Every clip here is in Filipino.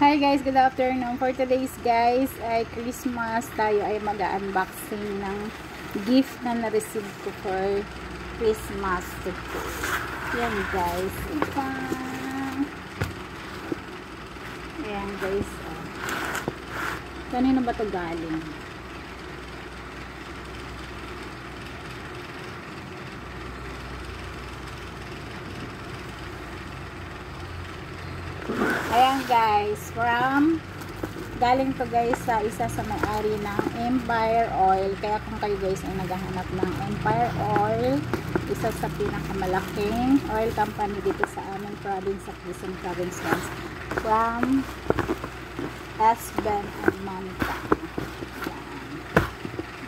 Hi guys, good afternoon. For today's guys ay Christmas. Tayo ay mag-unboxing ng gift na na-receive ko for Christmas. Yan guys. Ayan guys. Kanino ba ito galing? Ayan guys, galing to guys sa isa sa may-ari ng Empire Oil. Kaya kung kayo guys ay naghahanap ng Empire Oil, isa sa pinakamalaking oil company dito sa aming province, sa Quezon Province guys, from Esben and Manta.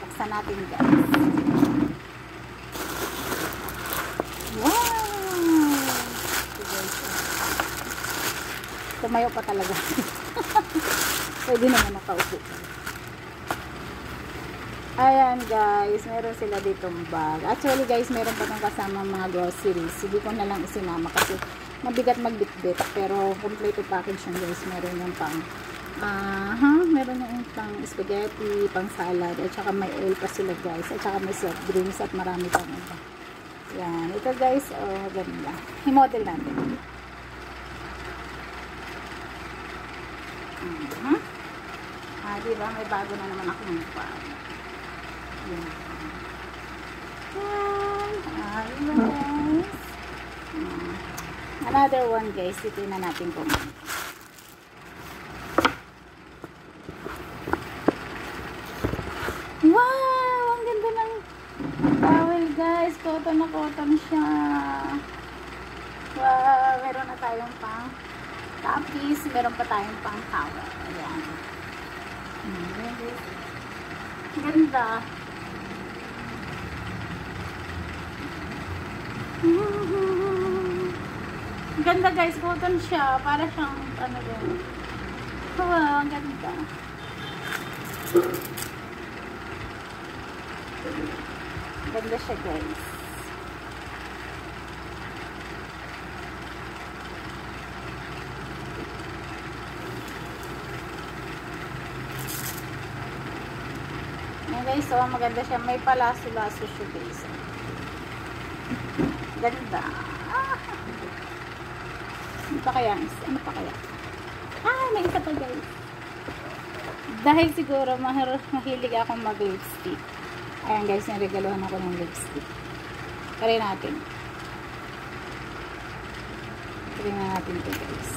Baksan natin guys. Wow! Tumayo pa talaga. Pwede naman nakaupo. Ayan guys, meron sila ditong bag. Actually guys, meron pa tong kasama mga groceries. Hindi ko na lang isinama kasi mabigat magbitbit. Pero complete package yan guys. Meron yung pang meron yung pang spaghetti, pang salad, at saka may oil pa sila guys. At saka may soft drinks at marami pang iba. Yan, ito guys, ganda. I-model natin. Diba? May bago na naman ako ng bag. Yan. Guys. Another one guys. Titignan natin kung wow! Ang ganda ng towel guys. Cotton na cotton siya. Wow! Meron na tayong pang tapis. Meron pa tayong pang towel. Ayan. Ganda. Ganda guys, cotton siya. Para siyang ano din. Wow, ang ganda. Ganda siya guys. Guys, so maganda siya. May palaso-laso siya guys. Ganda. Ano pa kaya? Ano pa kaya? May isa pa guys. Dahil siguro mahilig akong mag-lipstick. Ayan guys, naregaluhan ako ng lipstick. Try natin. Try natin ito guys.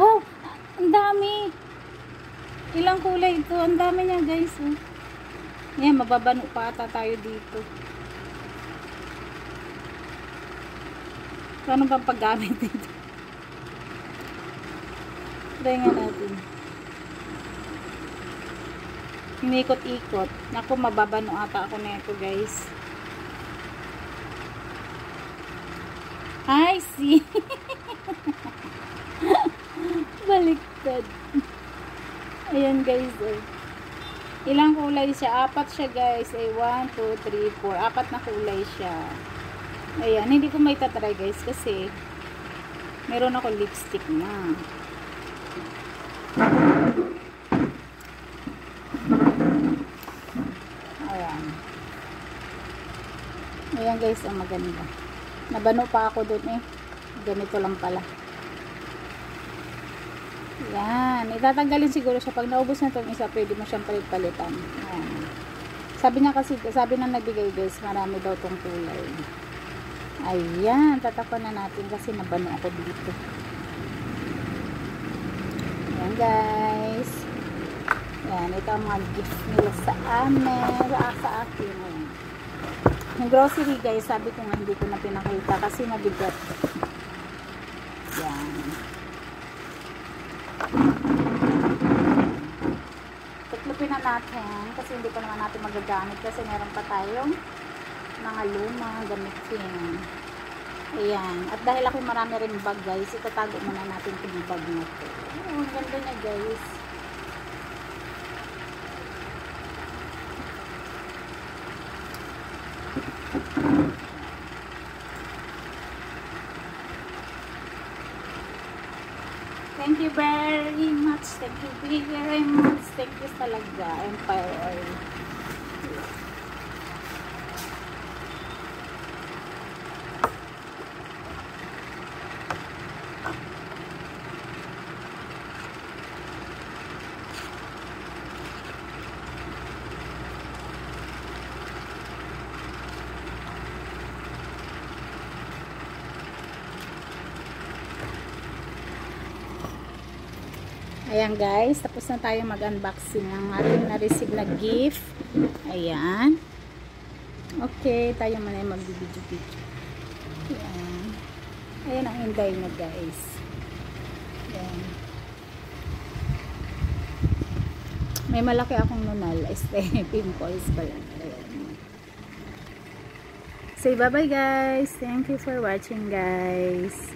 Wow! Ang dami! Ilang kulay ito. Ang dami niya guys. Yan, mababano pa ata tayo dito. Paano bang paggamit dito? Try nga natin. Inikot-ikot. Naku, mababano ata ako na ito guys. I see. Baliktad. Ayan guys, ilang kulay siya? 4 siya guys. 1, 2, 3, 4. 4 na kulay siya. Ayan, hindi ko may tatry guys kasi meron ako lipstick na. Ayan. Ayan guys, ang maganda. Nabano pa ako dun eh. Ganito lang pala. Yan. Itatanggalin siguro siya. Pag naubos na itong isa, pwede mo siyang palit-palitan. Yan. Sabi niya kasi, sabi na nagbigay guys, marami daw itong kulay. Ayan. Tatakpan na natin kasi nabano ako dito. Yan guys. Yan. Ito ang mga gift nila sa amin. Sa akin. Ayan. Yung grocery guys, sabi ko nga hindi ko na pinakita kasi mabigat. Yan. Tuklupin na natin kasi hindi pa naman natin magagamit kasi meron pa tayong mga luma gamitin. Ayan. At dahil ako marami rin bag guys, itatago muna natin itong bag na ito. Ang ganda niya guys. Thank you very much. Thank you very much. Thank you talaga. Empire Oil. Ayan guys, tapos na tayo mag-unboxing ng ating na-receive na gift. Ayan. Okay, tayo muna yung mag-video-video. Ayan. Ayan ang hinday na guys. Ayan. May malaki akong nunal. Pimples pala. Ayan. Say bye-bye guys. Thank you for watching guys.